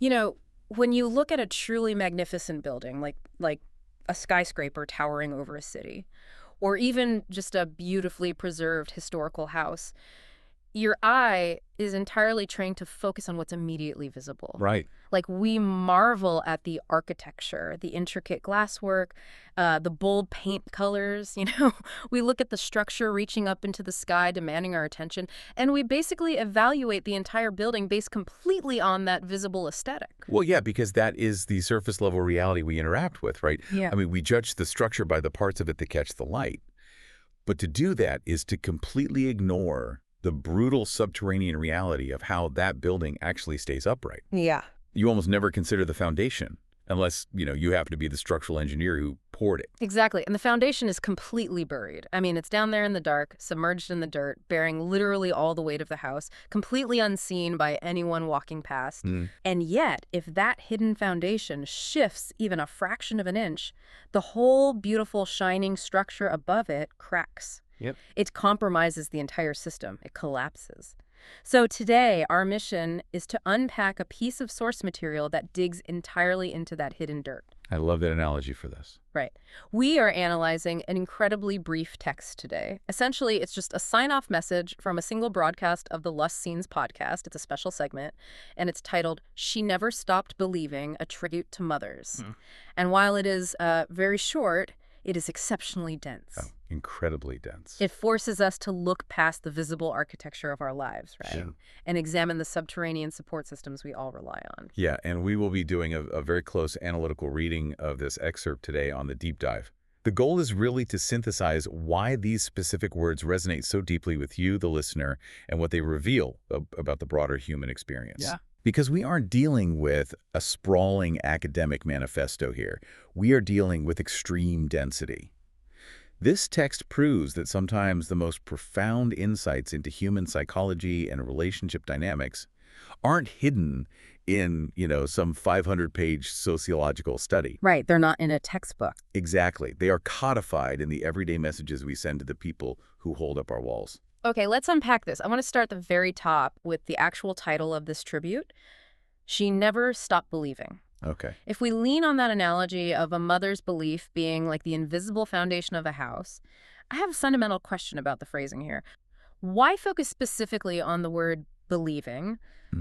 You know, when you look at a truly magnificent building, like a skyscraper towering over a city, or even just a beautifully preserved historical house, your eye is entirely trained to focus on what's immediately visible. Right. Like we marvel at the architecture, the intricate glasswork, the bold paint colors, We look at the structure reaching up into the sky, demanding our attention, and we basically evaluate the entire building based completely on that visible aesthetic. Well, yeah, because that is the surface level reality we interact with, right? Yeah. I mean, we judge the structure by the parts of it that catch the light. But to do that is to completely ignore the brutal subterranean reality of how that building actually stays upright. Yeah. You almost never consider the foundation unless, you happen to be the structural engineer who poured it. Exactly. And the foundation is completely buried. I mean, it's down there in the dark, submerged in the dirt, bearing literally all the weight of the house, completely unseen by anyone walking past. And yet, if that hidden foundation shifts even a fraction of an inch, the whole beautiful, shining structure above it cracks. Yep. It compromises the entire system. It collapses. So today, our mission is to unpack a piece of source material that digs entirely into that hidden dirt. I love that analogy for this. Right. We are analyzing an incredibly brief text today. Essentially, it's just a sign-off message from a single broadcast of the Lust Scenes podcast. It's a special segment, and it's titled, "She Never Stopped Believing, a Tribute to Mothers." And while it is very short, it is exceptionally dense. Oh, incredibly dense. It forces us to look past the visible architecture of our lives, right? Sure. And examine the subterranean support systems we all rely on. Yeah, and we will be doing a very close analytical reading of this excerpt today on the deep dive. The goal is really to synthesize why these specific words resonate so deeply with you, the listener, and what they reveal about the broader human experience. Yeah. Because we aren't dealing with a sprawling academic manifesto here. We are dealing with extreme density. This text proves that sometimes the most profound insights into human psychology and relationship dynamics aren't hidden in, some 500-page sociological study. Right. They're not in a textbook. Exactly. They are codified in the everyday messages we send to the people who hold up our walls. Okay, let's unpack this. I want to start at the very top with the actual title of this tribute. She Never Stopped Believing. Okay. If we lean on that analogy of a mother's belief being like the invisible foundation of a house, I have a fundamental question about the phrasing here. Why focus specifically on the word believing?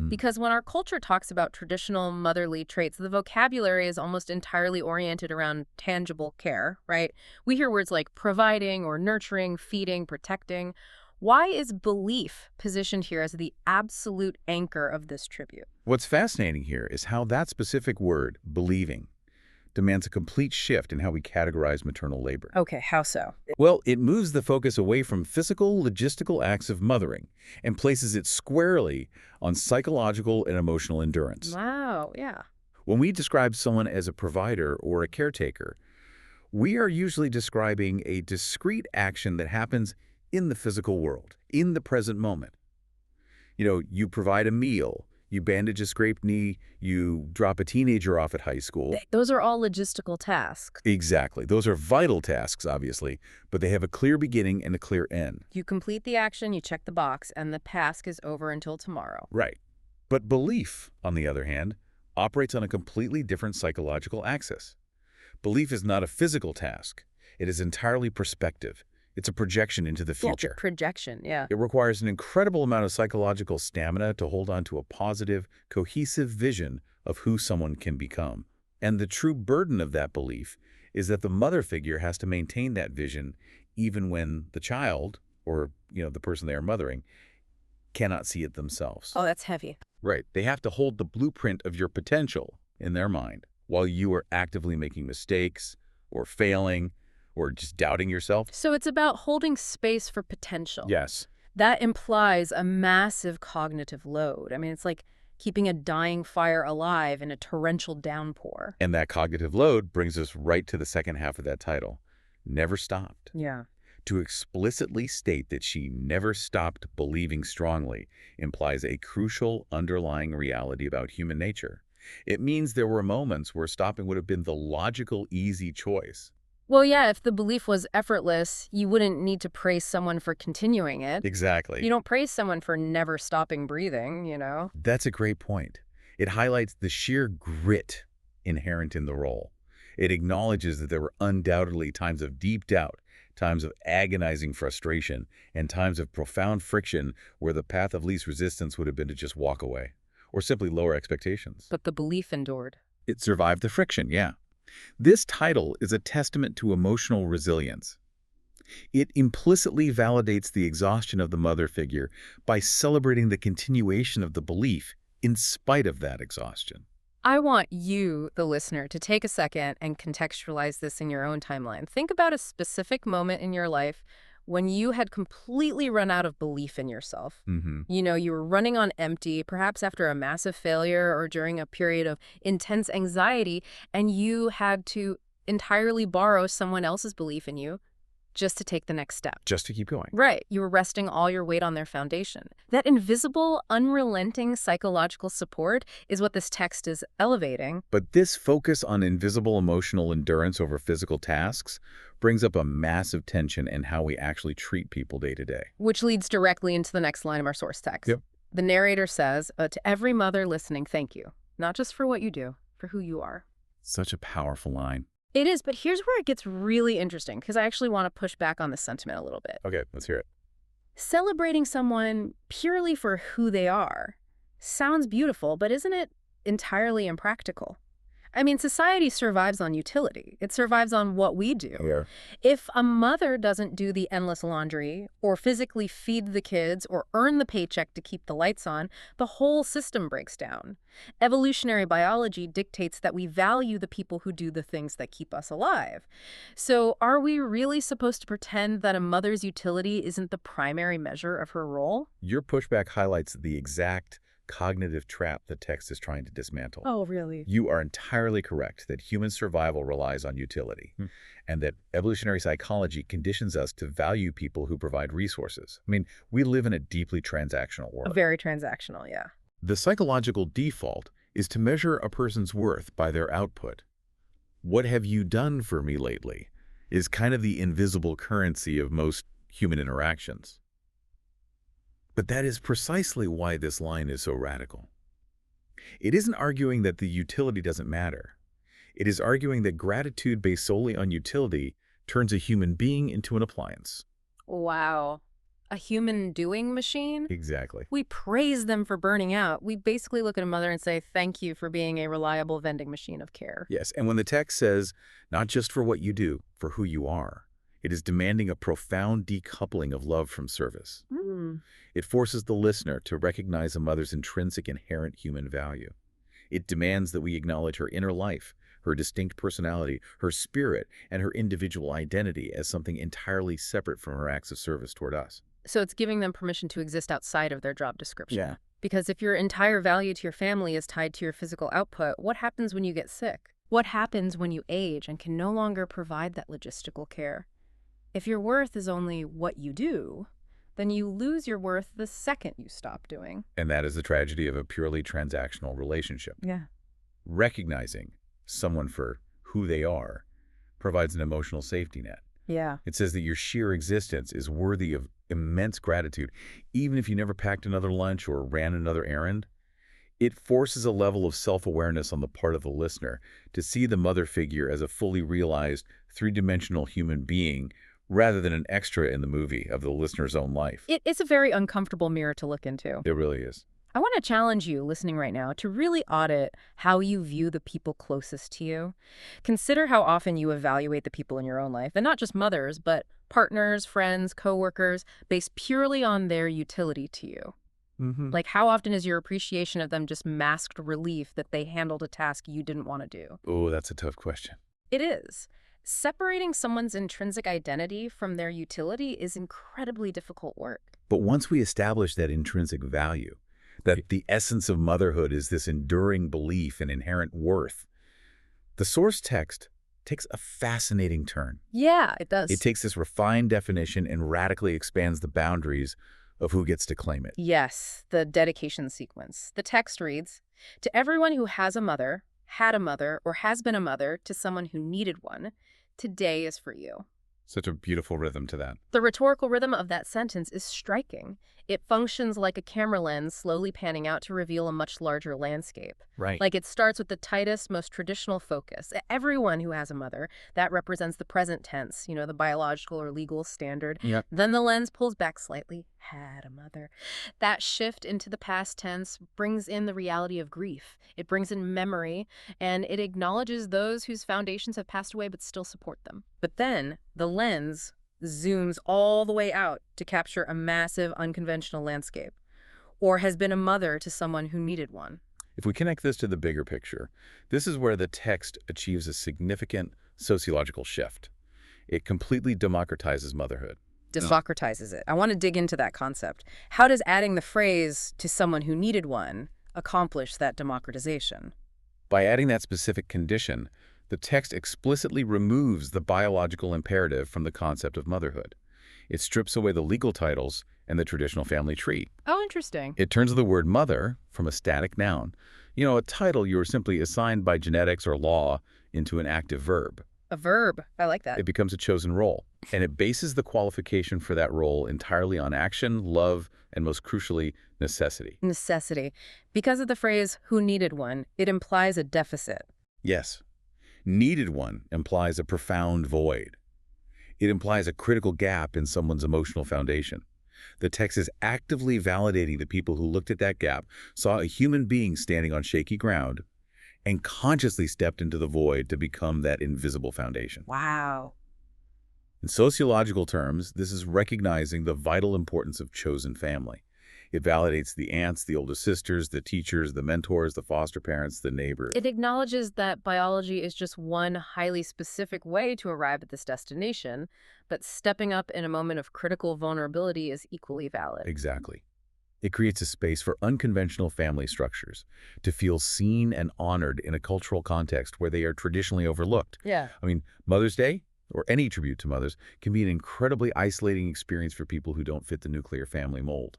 Because when our culture talks about traditional motherly traits, the vocabulary is almost entirely oriented around tangible care, right? We hear words like providing or nurturing, feeding, protecting. Why is belief positioned here as the absolute anchor of this tribute? What's fascinating here is how that specific word, believing, demands a complete shift in how we categorize maternal labor. Okay, how so? Well, it moves the focus away from physical, logistical acts of mothering and places it squarely on psychological and emotional endurance. Wow, yeah. When we describe someone as a provider or a caretaker, we are usually describing a discrete action that happens in the physical world, in the present moment. You provide a meal, you bandage a scraped knee, you drop a teenager off at high school. Those are all logistical tasks. Exactly. Those are vital tasks, obviously, but they have a clear beginning and a clear end. You complete the action, you check the box, and the task is over until tomorrow. Right. But belief, on the other hand, operates on a completely different psychological axis. Belief is not a physical task. It is entirely perspective. It's a projection into the future. Projection, yeah. It requires an incredible amount of psychological stamina to hold on to a positive, cohesive vision of who someone can become. And the true burden of that belief is that the mother figure has to maintain that vision even when the child, or the person they are mothering, cannot see it themselves. Oh, that's heavy. Right. They have to hold the blueprint of your potential in their mind while you are actively making mistakes or failing or just doubting yourself. So it's about holding space for potential. Yes. That implies a massive cognitive load. I mean, it's like keeping a dying fire alive in a torrential downpour. And that cognitive load brings us right to the second half of that title. Never stopped. Yeah. To explicitly state that she never stopped believing strongly implies a crucial underlying reality about human nature. It means there were moments where stopping would have been the logical, easy choice. Well, yeah, if the belief was effortless, you wouldn't need to praise someone for continuing it. Exactly. You don't praise someone for never stopping breathing, That's a great point. It highlights the sheer grit inherent in the role. It acknowledges that there were undoubtedly times of deep doubt, times of agonizing frustration, and times of profound friction where the path of least resistance would have been to just walk away or simply lower expectations. But the belief endured. It survived the friction, yeah. This title is a testament to emotional resilience. It implicitly validates the exhaustion of the mother figure by celebrating the continuation of the belief in spite of that exhaustion. I want you, the listener, to take a second and contextualize this in your own timeline. Think about a specific moment in your life when you had completely run out of belief in yourself. Hmm. You were running on empty, perhaps after a massive failure or during a period of intense anxiety, and you had to entirely borrow someone else's belief in you just to take the next step. Just to keep going. Right. You were resting all your weight on their foundation. That invisible, unrelenting psychological support is what this text is elevating. But this focus on invisible emotional endurance over physical tasks brings up a massive tension in how we actually treat people day to day. Which leads directly into the next line of our source text. Yep. The narrator says, to every mother listening, thank you. Not just for what you do, for who you are. Such a powerful line. It is, but here's where it gets really interesting, because I actually want to push back on this sentiment a little bit. Okay, let's hear it. Celebrating someone purely for who they are sounds beautiful, but isn't it entirely impractical? I mean, society survives on utility. It survives on what we do. Yeah. If a mother doesn't do the endless laundry or physically feed the kids or earn the paycheck to keep the lights on, the whole system breaks down. Evolutionary biology dictates that we value the people who do the things that keep us alive. So are we really supposed to pretend that a mother's utility isn't the primary measure of her role? Your pushback highlights the exact cognitive trap the text is trying to dismantle. Oh, really? You are entirely correct that human survival relies on utility, and that evolutionary psychology conditions us to value people who provide resources. I mean, we live in a deeply transactional world. Very transactional, yeah. The psychological default is to measure a person's worth by their output. What have you done for me lately is kind of the invisible currency of most human interactions. But that is precisely why this line is so radical. It isn't arguing that the utility doesn't matter. It is arguing that gratitude based solely on utility turns a human being into an appliance. Wow. A human doing machine? Exactly. We praise them for burning out. We basically look at a mother and say, thank you for being a reliable vending machine of care. Yes, and when the text says, not just for what you do, for who you are, it is demanding a profound decoupling of love from service. It forces the listener to recognize a mother's intrinsic inherent human value. It demands that we acknowledge her inner life, her distinct personality, her spirit, and her individual identity as something entirely separate from her acts of service toward us. So it's giving them permission to exist outside of their job description. Yeah. Because if your entire value to your family is tied to your physical output, what happens when you get sick? What happens when you age and can no longer provide that logistical care? If your worth is only what you do, then you lose your worth the second you stop doing. And that is the tragedy of a purely transactional relationship. Yeah. Recognizing someone for who they are provides an emotional safety net. Yeah. It says that your sheer existence is worthy of immense gratitude, even if you never packed another lunch or ran another errand. It forces a level of self-awareness on the part of the listener to see the mother figure as a fully realized, three-dimensional human being rather than an extra in the movie of the listener's own life. It's a very uncomfortable mirror to look into. It really is. I want to challenge you listening right now to really audit how you view the people closest to you. Consider how often you evaluate the people in your own life, and not just mothers, but partners, friends, coworkers, based purely on their utility to you. Like, how often is your appreciation of them just masked relief that they handled a task you didn't want to do? Oh, that's a tough question. It is. Separating someone's intrinsic identity from their utility is incredibly difficult work. But once we establish that intrinsic value, that the essence of motherhood is this enduring belief in inherent worth, the source text takes a fascinating turn. Yeah, it does. It takes this refined definition and radically expands the boundaries of who gets to claim it. Yes, the dedication sequence. The text reads, "To everyone who has a mother, had a mother, or has been a mother to someone who needed one, today is for you." Such a beautiful rhythm to that. The rhetorical rhythm of that sentence is striking. It functions like a camera lens slowly panning out to reveal a much larger landscape. Right. Like it starts with the tightest, most traditional focus. Everyone who has a mother, that represents the present tense, the biological or legal standard. Yep. Then the lens pulls back slightly. Had a mother. That shift into the past tense brings in the reality of grief. It brings in memory, and it acknowledges those whose foundations have passed away but still support them. But then the lens zooms all the way out to capture a massive, unconventional landscape, or has been a mother to someone who needed one. If we connect this to the bigger picture, this is where the text achieves a significant sociological shift. It completely democratizes motherhood. Democratizes it. I want to dig into that concept. How does adding the phrase to someone who needed one accomplish that democratization? By adding that specific condition, the text explicitly removes the biological imperative from the concept of motherhood. It strips away the legal titles and the traditional family tree. Oh, interesting. It turns the word mother from a static noun, a title you were simply assigned by genetics or law, into an active verb. A verb. I like that. It becomes a chosen role, and it bases the qualification for that role entirely on action, love, and most crucially, necessity. Necessity. Because of the phrase, who needed one, it implies a deficit. Yes. Needed one implies a profound void. It implies a critical gap in someone's emotional foundation. The text is actively validating the people who looked at that gap, saw a human being standing on shaky ground, and consciously stepped into the void to become that invisible foundation. Wow. In sociological terms, this is recognizing the vital importance of chosen family. It validates the aunts, the older sisters, the teachers, the mentors, the foster parents, the neighbors. It acknowledges that biology is just one highly specific way to arrive at this destination, but stepping up in a moment of critical vulnerability is equally valid. Exactly. It creates a space for unconventional family structures to feel seen and honored in a cultural context where they are traditionally overlooked. Yeah. Mother's Day, or any tribute to mothers, can be an incredibly isolating experience for people who don't fit the nuclear family mold.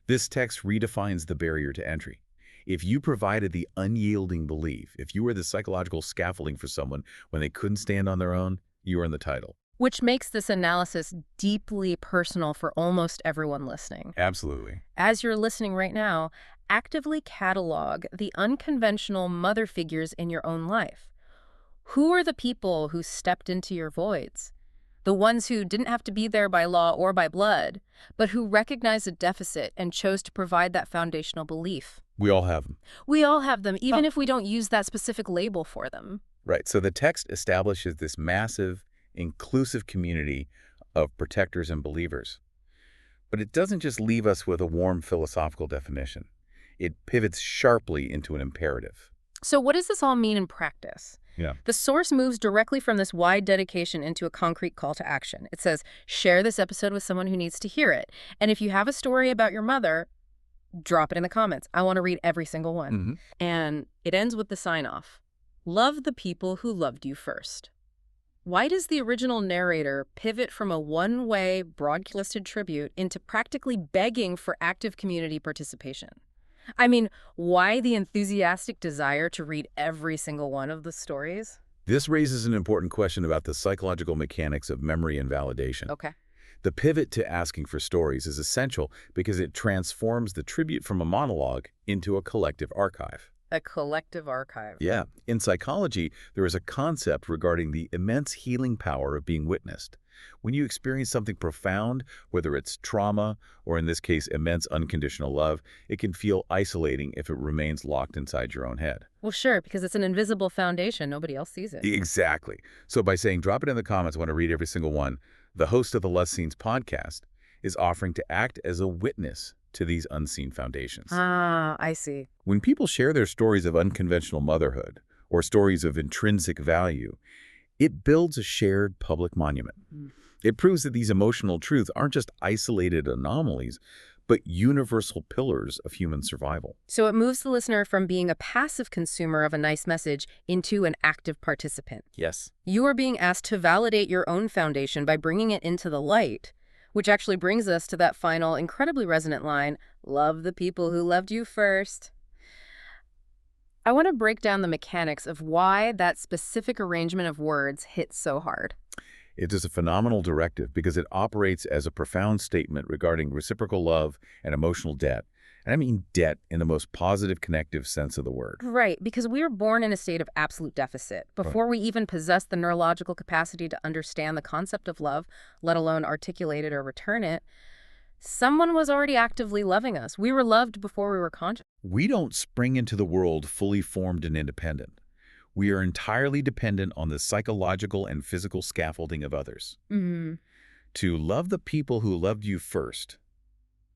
This text redefines the barrier to entry. If you provided the unyielding belief, if you were the psychological scaffolding for someone when they couldn't stand on their own, you are in the title. Which makes this analysis deeply personal for almost everyone listening. Absolutely. As you're listening right now, actively catalog the unconventional mother figures in your own life. Who are the people who stepped into your voids? The ones who didn't have to be there by law or by blood, but who recognized a deficit and chose to provide that foundational belief. We all have them. We all have them, even if we don't use that specific label for them. Right. So the text establishes this massive, inclusive community of protectors and believers. But it doesn't just leave us with a warm philosophical definition. It pivots sharply into an imperative. So what does this all mean in practice? Yeah. The source moves directly from this wide dedication into a concrete call to action. It says, share this episode with someone who needs to hear it. And if you have a story about your mother, drop it in the comments. I want to read every single one. Mm-hmm. And it ends with the sign-off. Love the people who loved you first. Why does the original narrator pivot from a one-way broadcasted tribute into practically begging for active community participation? Why the enthusiastic desire to read every single one of the stories? This raises an important question about the psychological mechanics of memory and validation. Okay. The pivot to asking for stories is essential because it transforms the tribute from a monologue into a collective archive. A collective archive. Yeah. In psychology, there is a concept regarding the immense healing power of being witnessed. When you experience something profound, whether it's trauma or in this case, immense unconditional love, it can feel isolating if it remains locked inside your own head. Well, sure, because it's an invisible foundation. Nobody else sees it. Exactly. So by saying, drop it in the comments, I want to read every single one, the host of the Less Scenes podcast is offering to act as a witness to these unseen foundations. Ah, I see. When people share their stories of unconventional motherhood or stories of intrinsic value, it builds a shared public monument. It proves that these emotional truths aren't just isolated anomalies, but universal pillars of human survival. So it moves the listener from being a passive consumer of a nice message into an active participant. Yes. You are being asked to validate your own foundation by bringing it into the light, which actually brings us to that final, incredibly resonant line, love the people who loved you first. I want to break down the mechanics of why that specific arrangement of words hits so hard. It is a phenomenal directive because it operates as a profound statement regarding reciprocal love and emotional debt. And I mean debt in the most positive connective sense of the word. Right, because we were born in a state of absolute deficit. Right. Before we even possessed the neurological capacity to understand the concept of love, let alone articulate it or return it, someone was already actively loving us. We were loved before we were conscious. We don't spring into the world fully formed and independent. We are entirely dependent on the psychological and physical scaffolding of others. Mm, To love the people who loved you first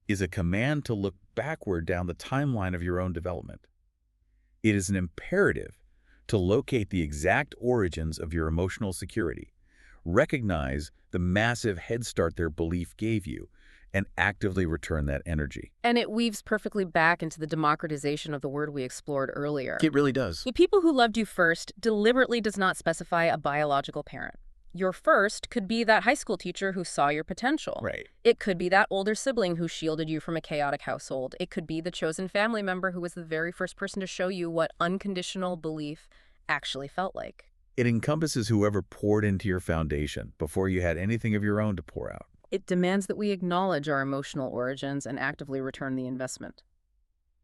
is a command to look backward down the timeline of your own development. It is an imperative to locate the exact origins of your emotional security, recognize the massive head start their belief gave you, and actively return that energy. and it weaves perfectly back into the democratization of the word we explored earlier. It really does. The people who loved you first deliberately does not specify a biological parent. Your first could be that high school teacher who saw your potential. Right. It could be that older sibling who shielded you from a chaotic household. It could be the chosen family member who was the very first person to show you what unconditional belief actually felt like. It encompasses whoever poured into your foundation before you had anything of your own to pour out. It demands that we acknowledge our emotional origins and actively return the investment.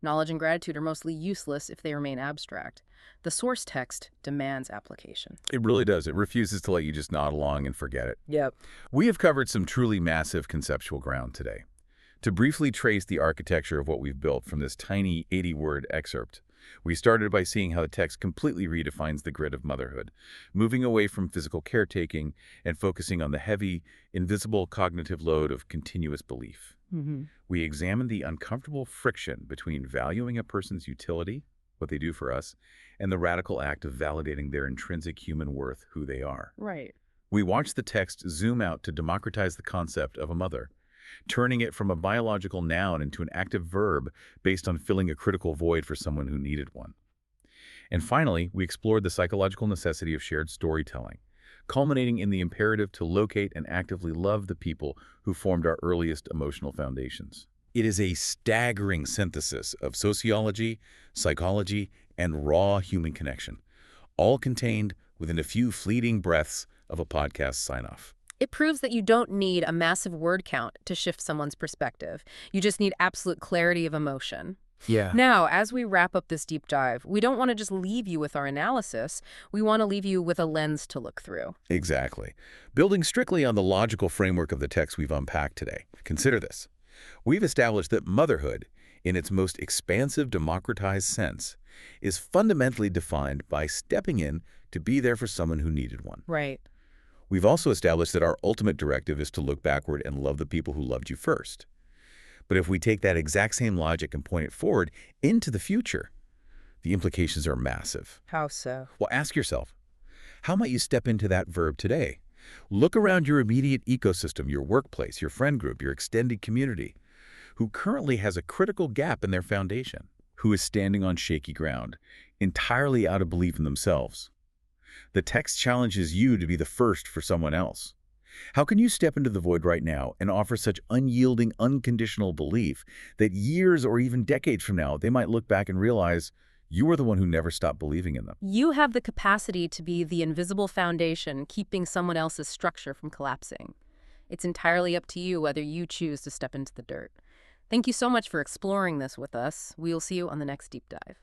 Knowledge and gratitude are mostly useless if they remain abstract. The source text demands application. It really does. It refuses to let you just nod along and forget it. Yep. We have covered some truly massive conceptual ground today. To briefly trace the architecture of what we've built from this tiny 80-word excerpt, we started by seeing how the text completely redefines the grid of motherhood, moving away from physical caretaking and focusing on the heavy, invisible cognitive load of continuous belief. Mm-hmm. We examined the uncomfortable friction between valuing a person's utility, what they do for us, and the radical act of validating their intrinsic human worth, who they are. Right. We watched the text zoom out to democratize the concept of a mother, turning it from a biological noun into an active verb based on filling a critical void for someone who needed one. And finally, we explored the psychological necessity of shared storytelling, culminating in the imperative to locate and actively love the people who formed our earliest emotional foundations. It is a staggering synthesis of sociology, psychology, and raw human connection, all contained within a few fleeting breaths of a podcast sign-off. It proves that you don't need a massive word count to shift someone's perspective. You just need absolute clarity of emotion. Yeah. Now, as we wrap up this deep dive, we don't want to just leave you with our analysis. We want to leave you with a lens to look through. Exactly. Building strictly on the logical framework of the text we've unpacked today. Consider this. We've established that motherhood, in its most expansive, democratized sense, is fundamentally defined by stepping in to be there for someone who needed one. Right. We've also established that our ultimate directive is to look backward and love the people who loved you first. But if we take that exact same logic and point it forward into the future, the implications are massive. How so? Well, ask yourself, how might you step into that verb today? Look around your immediate ecosystem, your workplace, your friend group, your extended community, who currently has a critical gap in their foundation, who is standing on shaky ground, entirely out of belief in themselves. The text challenges you to be the first for someone else. How can you step into the void right now and offer such unyielding, unconditional belief that years or even decades from now, they might look back and realize you were the one who never stopped believing in them? You have the capacity to be the invisible foundation keeping someone else's structure from collapsing. It's entirely up to you whether you choose to step into the dirt. Thank you so much for exploring this with us. We'll see you on the next deep dive.